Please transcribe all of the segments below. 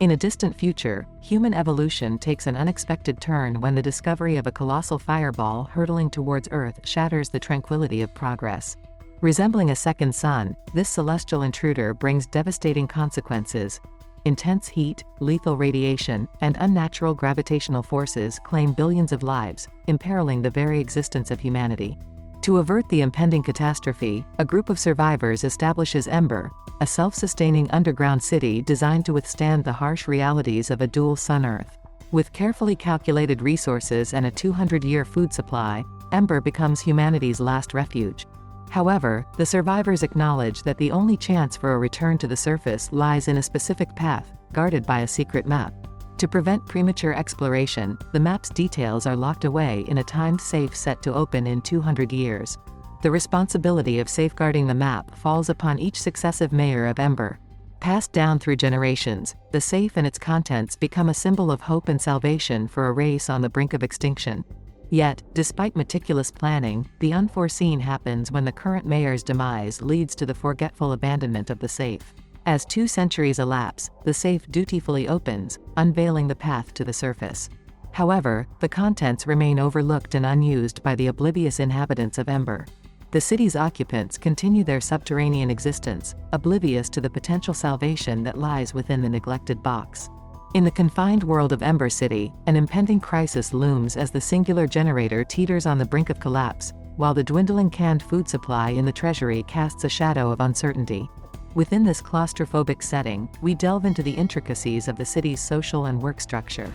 In a distant future, human evolution takes an unexpected turn when the discovery of a colossal fireball hurtling towards Earth shatters the tranquility of progress. Resembling a second sun, this celestial intruder brings devastating consequences. Intense heat, lethal radiation, and unnatural gravitational forces claim billions of lives, imperiling the very existence of humanity. To avert the impending catastrophe, a group of survivors establishes Ember, a self-sustaining underground city designed to withstand the harsh realities of a dual sun-Earth. With carefully calculated resources and a 200-year food supply, Ember becomes humanity's last refuge. However, the survivors acknowledge that the only chance for a return to the surface lies in a specific path, guarded by a secret map. To prevent premature exploration, the map's details are locked away in a timed safe set to open in 200 years. The responsibility of safeguarding the map falls upon each successive mayor of Ember. Passed down through generations, the safe and its contents become a symbol of hope and salvation for a race on the brink of extinction. Yet, despite meticulous planning, the unforeseen happens when the current mayor's demise leads to the forgetful abandonment of the safe. As 2 centuries elapse, the safe dutifully opens, unveiling the path to the surface. However, the contents remain overlooked and unused by the oblivious inhabitants of Ember. The city's occupants continue their subterranean existence, oblivious to the potential salvation that lies within the neglected box. In the confined world of Ember City, an impending crisis looms as the singular generator teeters on the brink of collapse, while the dwindling canned food supply in the treasury casts a shadow of uncertainty. Within this claustrophobic setting, we delve into the intricacies of the city's social and work structure.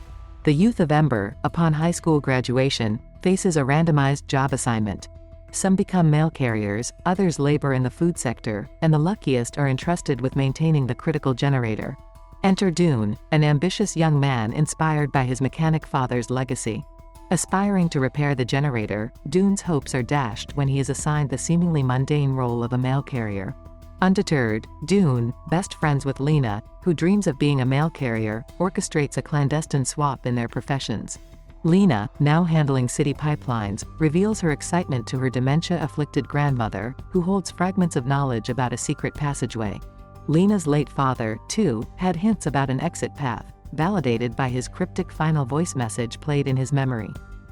The youth of Ember, upon high school graduation, faces a randomized job assignment. Some become mail carriers, others labor in the food sector, and the luckiest are entrusted with maintaining the critical generator. Enter Doon, an ambitious young man inspired by his mechanic father's legacy. Aspiring to repair the generator, Doon's hopes are dashed when he is assigned the seemingly mundane role of a mail carrier. Undeterred, Doon, best friends with Lina, who dreams of being a mail carrier, orchestrates a clandestine swap in their professions. Lina, now handling city pipelines, reveals her excitement to her dementia-afflicted grandmother, who holds fragments of knowledge about a secret passageway. Lina's late father, too, had hints about an exit path, validated by his cryptic final voice message played in his memory.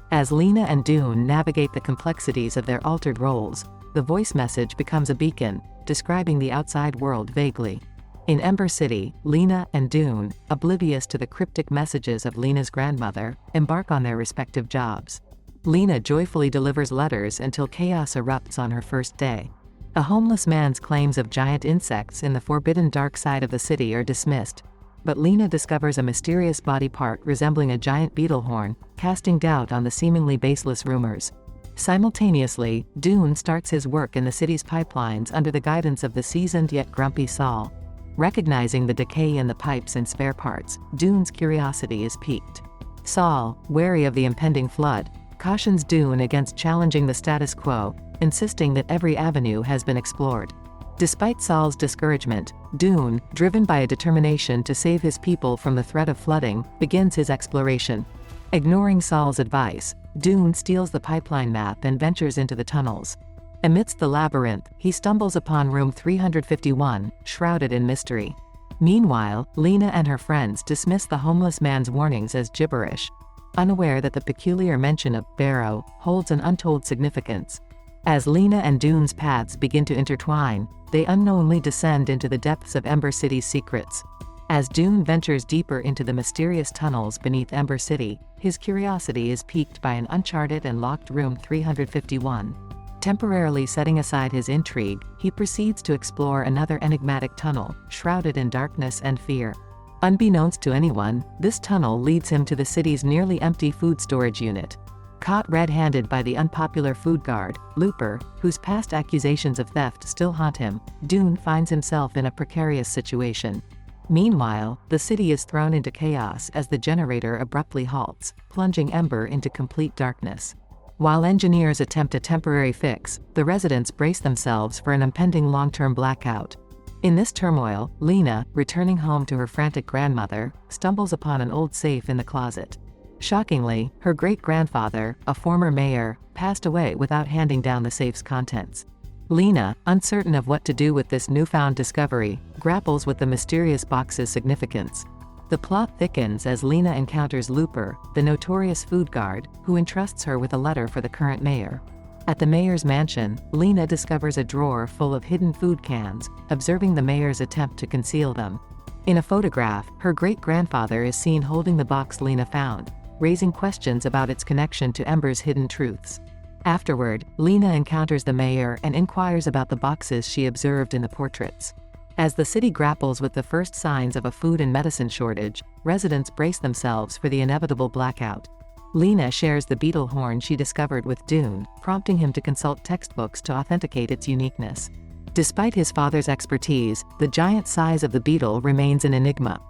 As Lina and Doon navigate the complexities of their altered roles, the voice message becomes a beacon, describing the outside world vaguely. In Ember City, Lina and Doon, oblivious to the cryptic messages of Lina's grandmother, embark on their respective jobs. Lina joyfully delivers letters until chaos erupts on her first day. A homeless man's claims of giant insects in the forbidden dark side of the city are dismissed, but Lina discovers a mysterious body part resembling a giant beetle horn, casting doubt on the seemingly baseless rumors. Simultaneously, Doon starts his work in the city's pipelines under the guidance of the seasoned yet grumpy Saul. Recognizing the decay in the pipes and spare parts, Doon's curiosity is piqued. Saul, wary of the impending flood, cautions Doon against challenging the status quo, insisting that every avenue has been explored. Despite Saul's discouragement, Doon, driven by a determination to save his people from the threat of flooding, begins his exploration. Ignoring Saul's advice, Doon steals the pipeline map and ventures into the tunnels. Amidst the labyrinth, he stumbles upon room 351, shrouded in mystery. Meanwhile, Lina and her friends dismiss the homeless man's warnings as gibberish, unaware that the peculiar mention of Barrow holds an untold significance. As Lina and Doon's paths begin to intertwine, they unknowingly descend into the depths of Ember City's secrets. As Doon ventures deeper into the mysterious tunnels beneath Ember City, his curiosity is piqued by an uncharted and locked room 351. Temporarily setting aside his intrigue, he proceeds to explore another enigmatic tunnel, shrouded in darkness and fear. Unbeknownst to anyone, this tunnel leads him to the city's nearly empty food storage unit. Caught red-handed by the unpopular food guard, Looper, whose past accusations of theft still haunt him, Doon finds himself in a precarious situation. Meanwhile, the city is thrown into chaos as the generator abruptly halts, plunging Ember into complete darkness. While engineers attempt a temporary fix, the residents brace themselves for an impending long-term blackout. In this turmoil, Lina, returning home to her frantic grandmother, stumbles upon an old safe in the closet. Shockingly, her great-grandfather, a former mayor, passed away without handing down the safe's contents. Lina, uncertain of what to do with this newfound discovery, grapples with the mysterious box's significance. The plot thickens as Lina encounters Looper, the notorious food guard, who entrusts her with a letter for the current mayor. At the mayor's mansion, Lina discovers a drawer full of hidden food cans, observing the mayor's attempt to conceal them. In a photograph, her great-grandfather is seen holding the box Lina found, raising questions about its connection to Ember's hidden truths. Afterward, Lina encounters the mayor and inquires about the boxes she observed in the portraits. As the city grapples with the first signs of a food and medicine shortage, residents brace themselves for the inevitable blackout. Lina shares the beetle horn she discovered with Doon, prompting him to consult textbooks to authenticate its uniqueness. Despite his father's expertise, the giant size of the beetle remains an enigma.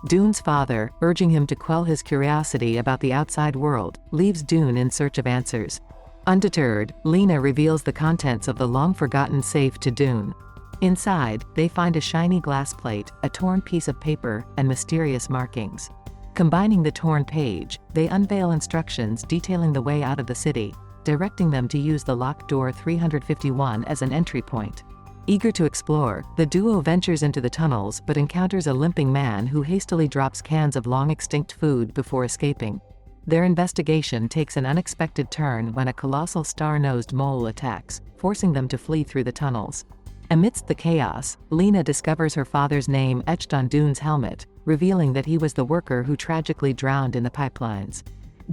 Doon's father, urging him to quell his curiosity about the outside world, leaves Doon in search of answers. Undeterred, Lina reveals the contents of the long-forgotten safe to Doon. Inside, they find a shiny glass plate, a torn piece of paper, and mysterious markings. Combining the torn page, they unveil instructions detailing the way out of the city, directing them to use the locked door 351 as an entry point. Eager to explore, the duo ventures into the tunnels but encounters a limping man who hastily drops cans of long-extinct food before escaping. Their investigation takes an unexpected turn when a colossal star-nosed mole attacks, forcing them to flee through the tunnels. Amidst the chaos, Lina discovers her father's name etched on Doon's helmet, revealing that he was the worker who tragically drowned in the pipelines.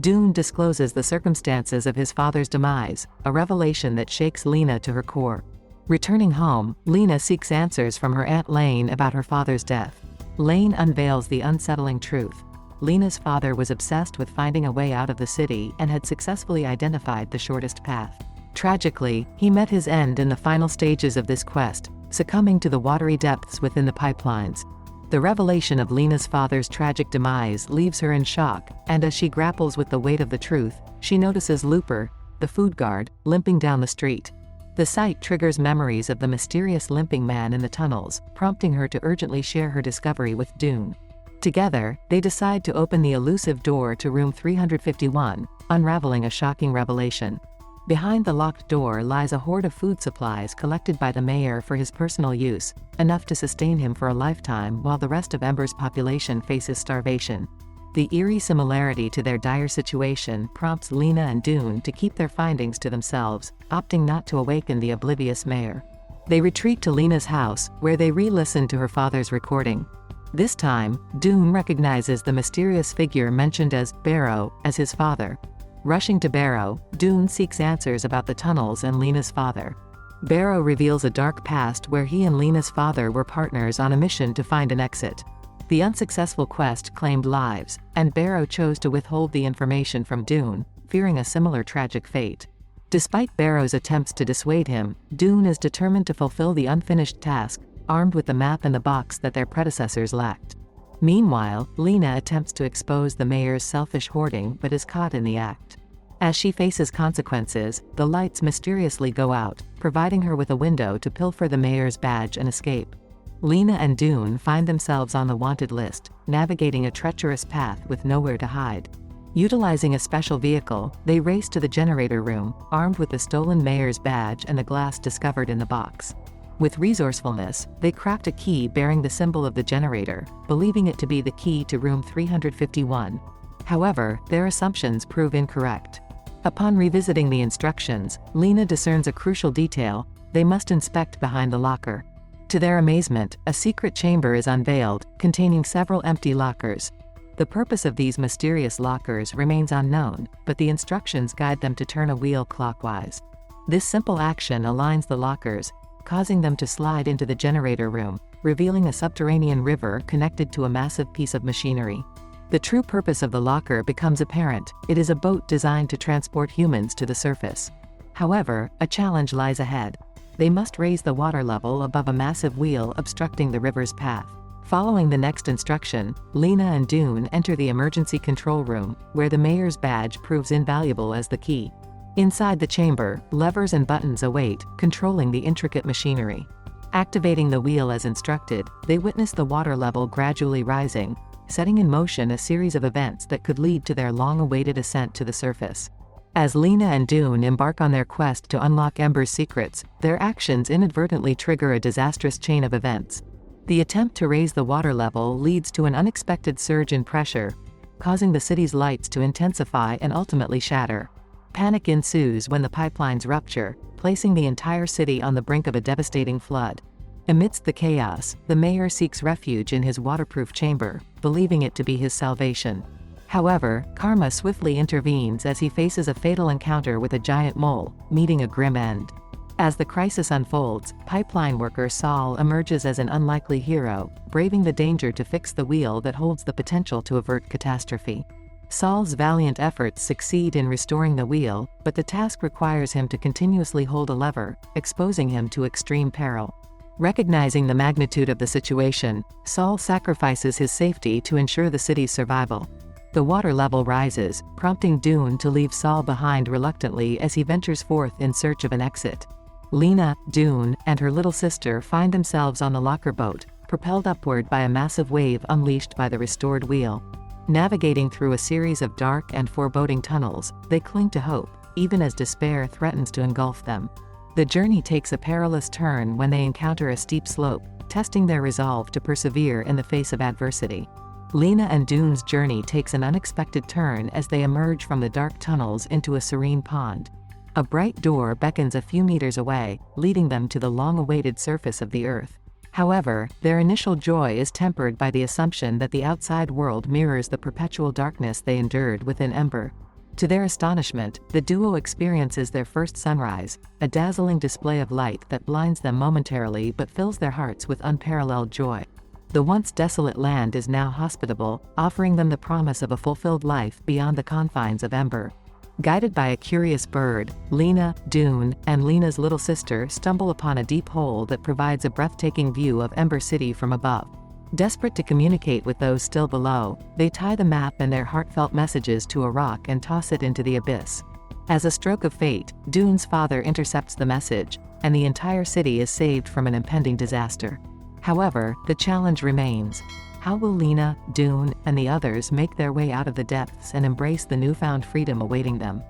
Doon discloses the circumstances of his father's demise, a revelation that shakes Lina to her core. Returning home, Lina seeks answers from her Aunt Lane about her father's death. Lane unveils the unsettling truth. Lina's father was obsessed with finding a way out of the city and had successfully identified the shortest path. Tragically, he met his end in the final stages of this quest, succumbing to the watery depths within the pipelines. The revelation of Lina's father's tragic demise leaves her in shock, and as she grapples with the weight of the truth, she notices Looper, the food guard, limping down the street. The sight triggers memories of the mysterious limping man in the tunnels, prompting her to urgently share her discovery with Doon. Together, they decide to open the elusive door to room 351, unraveling a shocking revelation. Behind the locked door lies a hoard of food supplies collected by the mayor for his personal use, enough to sustain him for a lifetime while the rest of Ember's population faces starvation. The eerie similarity to their dire situation prompts Lina and Doon to keep their findings to themselves, opting not to awaken the oblivious mayor. They retreat to Lina's house, where they re-listen to her father's recording. This time, Doon recognizes the mysterious figure mentioned as Barrow as his father. Rushing to Barrow, Doon seeks answers about the tunnels and Lina's father. Barrow reveals a dark past where he and Lina's father were partners on a mission to find an exit. The unsuccessful quest claimed lives, and Barrow chose to withhold the information from Doon, fearing a similar tragic fate. Despite Barrow's attempts to dissuade him, Doon is determined to fulfill the unfinished task, armed with the map and the box that their predecessors lacked. Meanwhile, Lina attempts to expose the mayor's selfish hoarding but is caught in the act. As she faces consequences, the lights mysteriously go out, providing her with a window to pilfer the mayor's badge and escape. Lina and Doon find themselves on the wanted list, navigating a treacherous path with nowhere to hide. Utilizing a special vehicle, they race to the generator room, armed with the stolen mayor's badge and the glass discovered in the box. With resourcefulness, they craft a key bearing the symbol of the generator, believing it to be the key to room 351. However, their assumptions prove incorrect. Upon revisiting the instructions, Lina discerns a crucial detail: they must inspect behind the locker. To their amazement, a secret chamber is unveiled, containing several empty lockers. The purpose of these mysterious lockers remains unknown, but the instructions guide them to turn a wheel clockwise. This simple action aligns the lockers, causing them to slide into the generator room, revealing a subterranean river connected to a massive piece of machinery. The true purpose of the locker becomes apparent: it is a boat designed to transport humans to the surface. However, a challenge lies ahead. They must raise the water level above a massive wheel obstructing the river's path. Following the next instruction, Lina and Doon enter the emergency control room, where the mayor's badge proves invaluable as the key. Inside the chamber, levers and buttons await, controlling the intricate machinery. Activating the wheel as instructed, they witness the water level gradually rising, setting in motion a series of events that could lead to their long-awaited ascent to the surface. As Lina and Doon embark on their quest to unlock Ember's secrets, their actions inadvertently trigger a disastrous chain of events. The attempt to raise the water level leads to an unexpected surge in pressure, causing the city's lights to intensify and ultimately shatter. Panic ensues when the pipelines rupture, placing the entire city on the brink of a devastating flood. Amidst the chaos, the mayor seeks refuge in his waterproof chamber, believing it to be his salvation. However, karma swiftly intervenes as he faces a fatal encounter with a giant mole, meeting a grim end. As the crisis unfolds, pipeline worker Saul emerges as an unlikely hero, braving the danger to fix the wheel that holds the potential to avert catastrophe. Saul's valiant efforts succeed in restoring the wheel, but the task requires him to continuously hold a lever, exposing him to extreme peril. Recognizing the magnitude of the situation, Saul sacrifices his safety to ensure the city's survival. The water level rises, prompting Doon to leave Saul behind reluctantly as he ventures forth in search of an exit. Lina, Doon, and her little sister find themselves on the locker boat, propelled upward by a massive wave unleashed by the restored wheel. Navigating through a series of dark and foreboding tunnels, they cling to hope, even as despair threatens to engulf them. The journey takes a perilous turn when they encounter a steep slope, testing their resolve to persevere in the face of adversity. Lina and Doon's journey takes an unexpected turn as they emerge from the dark tunnels into a serene pond. A bright door beckons a few meters away, leading them to the long-awaited surface of the earth. However, their initial joy is tempered by the assumption that the outside world mirrors the perpetual darkness they endured within Ember. To their astonishment, the duo experiences their first sunrise, a dazzling display of light that blinds them momentarily but fills their hearts with unparalleled joy. The once desolate land is now hospitable, offering them the promise of a fulfilled life beyond the confines of Ember. Guided by a curious bird, Lina, Doon, and Lina's little sister stumble upon a deep hole that provides a breathtaking view of Ember City from above. Desperate to communicate with those still below, they tie the map and their heartfelt messages to a rock and toss it into the abyss. As a stroke of fate, Doon's father intercepts the message, and the entire city is saved from an impending disaster. However, the challenge remains. How will Lina, Doon, and the others make their way out of the depths and embrace the newfound freedom awaiting them?